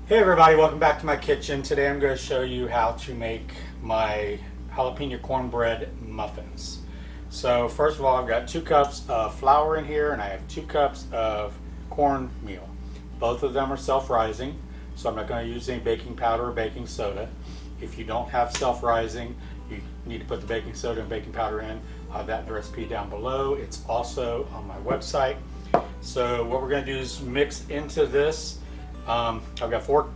Hey everybody, welcome back to my kitchen. Today I'm going to show you how to make my jalapeno cornbread muffins. So first of all, I've got 2 cups of flour in here and I have 2 cups of cornmeal. Both of them are self-rising, so I'm not going to use any baking powder or baking soda. If you don't have self-rising, you need to put the baking soda and baking powder in. That in the recipe down below. It's also on my website. So what we're going to do is mix into this. I've got 4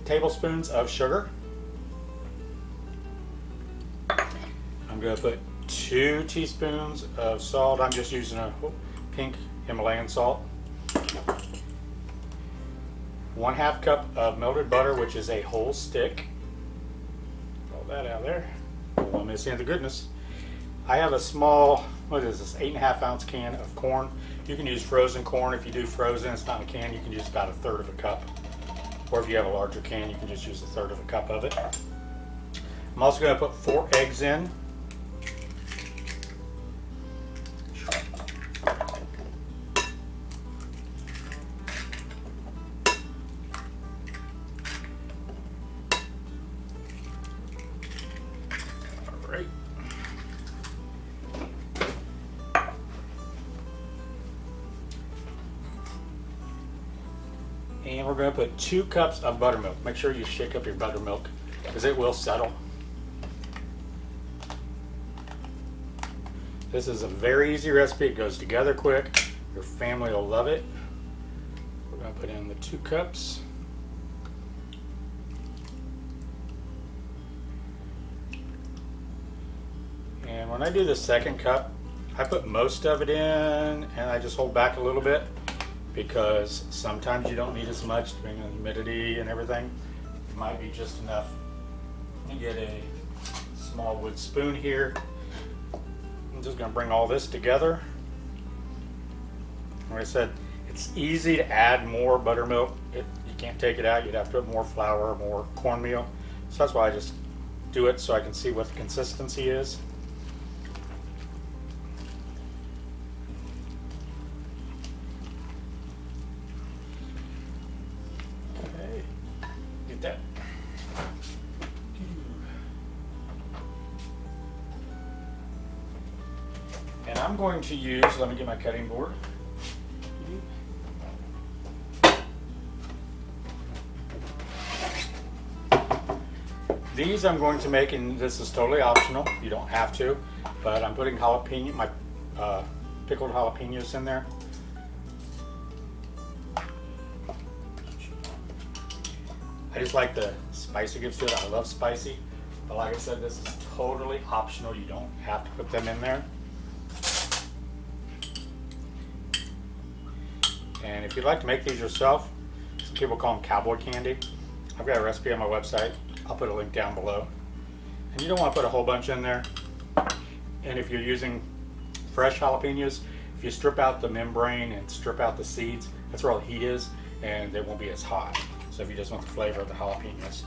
tablespoons of sugar. I'm going to put 2 teaspoons of salt. I'm just using a pink Himalayan salt. 1/2 cup of melted butter, which is a whole stick. Roll that out there. Don't want to see the goodness. I have a small, what is this, 8.5 ounce can of corn. You can use frozen corn. If you do frozen, it's not in a can, you can use about 1/3 of a cup. Or if you have a larger can, you can just use 1/3 of a cup of it. I'm also going to put 4 eggs in. All right. And we're going to put 2 cups of buttermilk. Make sure you shake up your buttermilk because it will settle. This is a very easy recipe. It goes together quick. Your family will love it. We're going to put in the 2 cups. And when I do the 2nd cup, I put most of it in and I just hold back a little bit, because sometimes you don't need as much depending on humidity and everything. It might be just enough. You get a small wood spoon here. I'm just going to bring all this together. Like I said, it's easy to add more buttermilk. You can't take it out. You'd have to put more flour, more cornmeal. So that's why I just do it so I can see what the consistency is. That. And I'm going to use, let me get my cutting board. These I'm going to make, and this is totally optional, you don't have to, but I'm putting jalapeno, my pickled jalapeños in there. I just like the spice it gives to it. I love spicy. But like I said, this is totally optional. You don't have to put them in there. And if you'd like to make these yourself, some people call them cowboy candy. I've got a recipe on my website. I'll put a link down below. And you don't want to put a whole bunch in there. And if you're using fresh jalapenos, if you strip out the membrane and strip out the seeds, that's where all the heat is, and they won't be as hot. So if you just want the flavor of the jalapenos.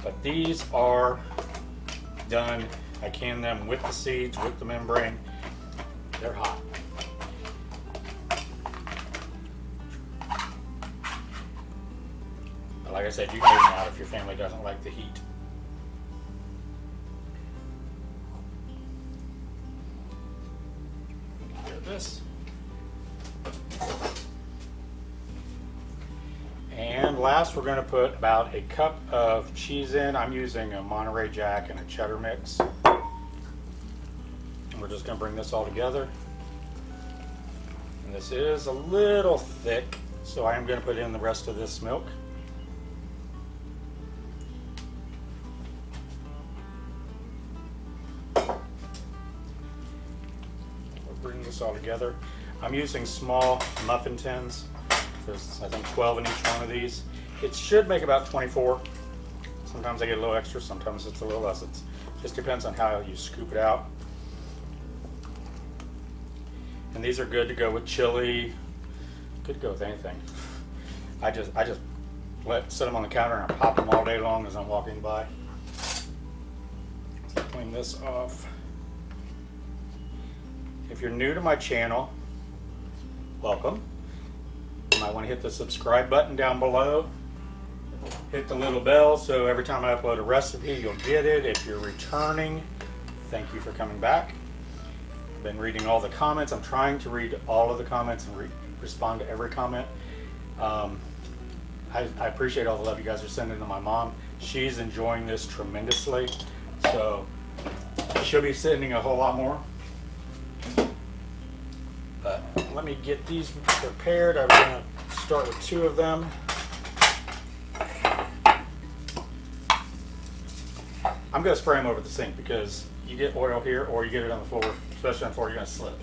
But these are done. I can them with the seeds, with the membrane. They're hot. But like I said, you can leave them out if your family doesn't like the heat. Get this. And last, we're going to put about a cup of cheese in. I'm using a Monterey Jack and a cheddar mix. And we're just going to bring this all together. And this is a little thick, so I am going to put in the rest of this milk. We'll bring this all together. I'm using small muffin tins. There's, I think, 12 in each one of these. It should make about 24. Sometimes I get a little extra, sometimes it's a little less. It just depends on how you scoop it out. And these are good to go with chili, good to go with anything. I just set them on the counter and I pop them all day long as I'm walking by. Let's clean this off. If you're new to my channel, welcome. You might want to hit the subscribe button down below. Hit the little bell so every time I upload a recipe, you'll get it. If you're returning, thank you for coming back. I've been reading all the comments. I'm trying to read all of the comments and respond to every comment. I appreciate all the love you guys are sending to my mom. She's enjoying this tremendously. So she'll be sending a whole lot more. But let me get these prepared. I'm going to start with 2 of them. I'm going to spray them over the sink because you get oil here or you get it on the floor, especially on the floor, you're going to slip.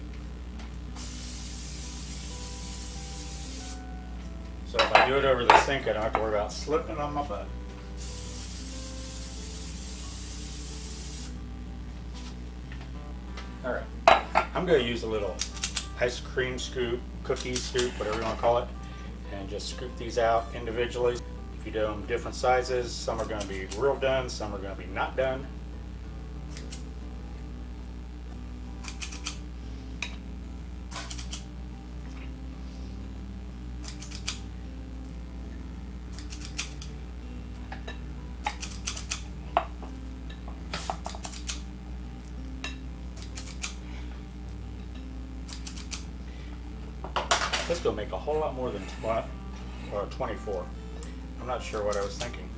So if I do it over the sink, I don't have to worry about slipping on my butt. All right, I'm going to use a little ice cream scoop, cookie scoop, whatever you want to call it, and just scoop these out individually. If you do them different sizes, some are going to be real done, some are going to be not done. This is going to make a whole lot more than 24. I'm not sure what I was thinking.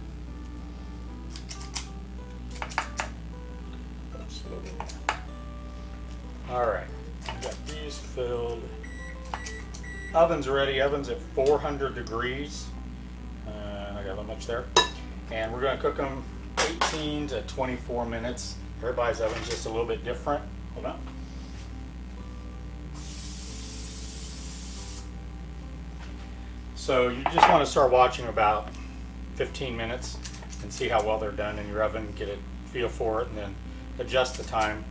Alright, got these filled. Oven's ready. Oven's at 400 degrees. I got a little much there. And we're going to cook them 18 to 24 minutes. Everybody's oven's just a little bit different. Hold on. So you just want to start watching about 15 minutes and see how well they're done in your oven, get a feel for it, and then adjust the time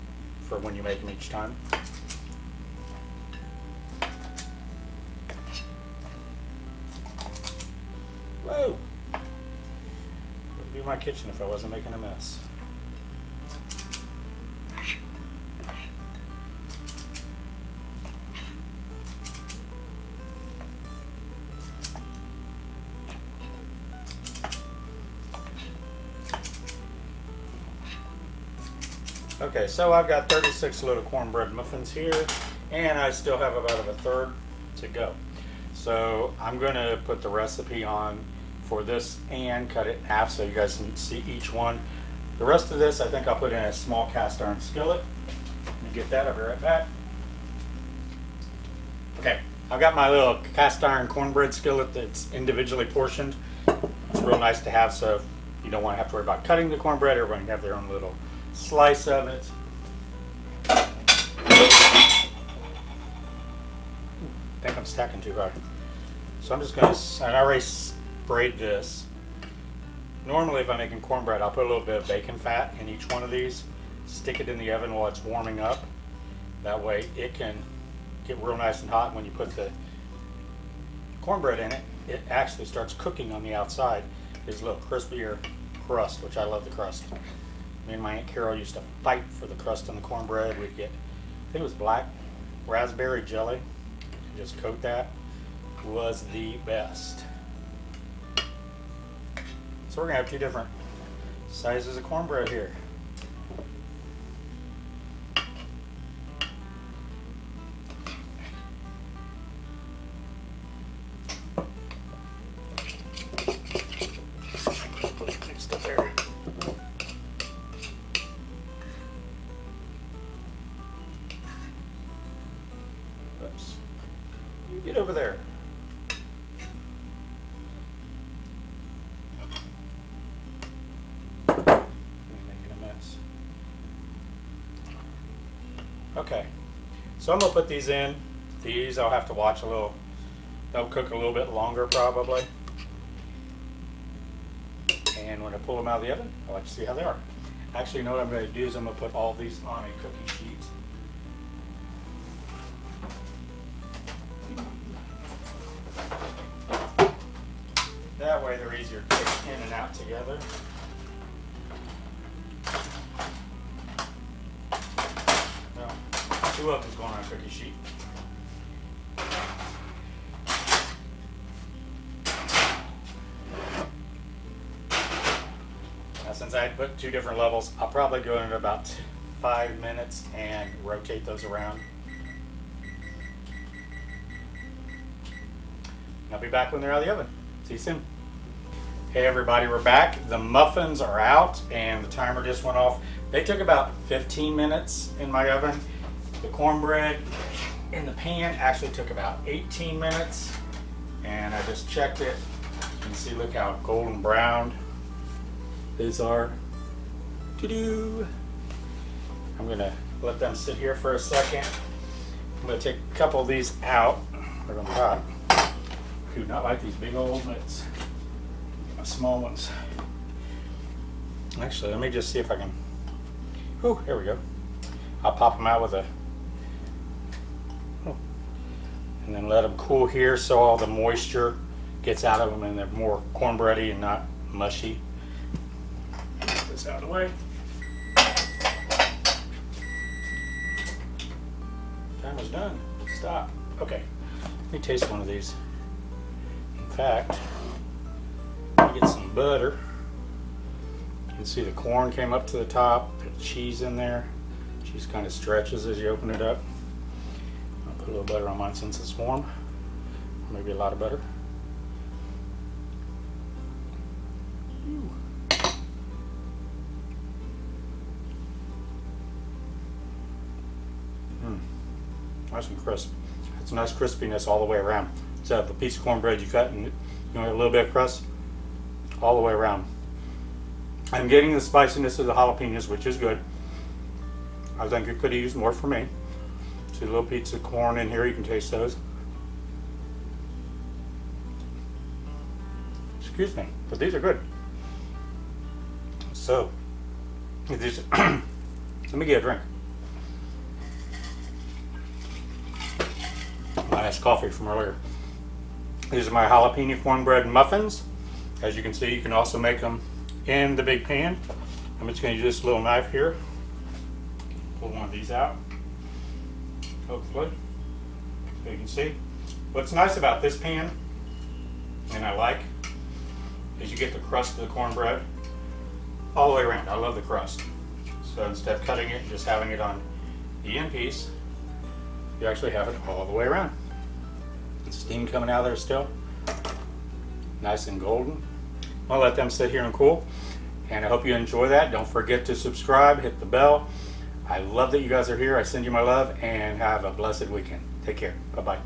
for when you make them each time. Whoa! Wouldn't be my kitchen if I wasn't making a mess. Okay, so I've got 36 little cornbread muffins here, and I still have about a third to go. So I'm going to put the recipe on for this and cut it in half so you guys can see each one. The rest of this I think I'll put in a small cast iron skillet. Let me get that, I'll be right back. Okay, I've got my little cast iron cornbread skillet that's individually portioned. It's real nice to have, so you don't want to have to worry about cutting the cornbread. Everyone can have their own little slice of it. I think I'm stacking too hard. So I'm just going to, I already sprayed this. Normally if I'm making cornbread, I'll put a little bit of bacon fat in each one of these, stick it in the oven while it's warming up. That way it can get real nice and hot. When you put the cornbread in it, it actually starts cooking on the outside. There's a little crispier crust, which I love the crust. Me and my Aunt Carol used to fight for the crust on the cornbread. We'd get, I think it was black raspberry jelly, and just coat that. Was the best. So we're gonna have 2 different sizes of cornbread here. Mixed up there. Oops. You get over there. Okay, so I'm going to put these in. These I'll have to watch a little. They'll cook a little bit longer probably. And when I pull them out of the oven, I'll let you see how they are. Actually, you know what I'm going to do is I'm going to put all these on a cookie sheet. That way they're easier to take in and out together. Well, 2 of them's going on a cookie sheet. since I put 2 different levels, I'll probably go in at about 5 minutes and rotate those around. I'll be back when they're out of the oven. See you soon. Hey everybody, we're back. The muffins are out and the timer just went off. They took about 15 minutes in my oven. The cornbread in the pan actually took about 18 minutes. And I just checked it. You can see, look how golden brown these are. Doo-doo. I'm gonna let them sit here for a second. I'm gonna take a couple of these out. They're gonna be hot. I do not like these big old nuts. My small ones. Actually, let me just see if I can. Oh, here we go. I'll pop them out with a. Oh. And then let them cool here so all the moisture gets out of them and they're more cornbready and not mushy. Get this out of the way. Timer's done. Stop. Okay. Let me taste one of these. In fact, let me get some butter. You can see the corn came up to the top. There's cheese in there. Cheese kind of stretches as you open it up. I'll put a little butter on mine since it's warm. Maybe a lot of butter. Ooh. Nice and crisp. It's a nice crispiness all the way around. So the piece of cornbread you cut and you want a little bit of crust all the way around. I'm getting the spiciness of the jalapeños, which is good. I think you could have used more for me. See little pieces of corn in here, you can taste those. Excuse me, but these are good. So, these, let me get a drink. Nice coffee from earlier. These are my jalapeno cornbread muffins. As you can see, you can also make them in the big pan. I'm just going to use this little knife here. Pull one of these out, hopefully, so you can see. What's nice about this pan, and I like, is you get the crust of the cornbread all the way around. I love the crust. So instead of cutting it and just having it on the end piece, you actually have it all the way around. The steam coming out of there still. Nice and golden. I'll let them sit here and cool. And I hope you enjoy that. Don't forget to subscribe, hit the bell. I love that you guys are here. I send you my love and have a blessed weekend. Take care. Bye-bye.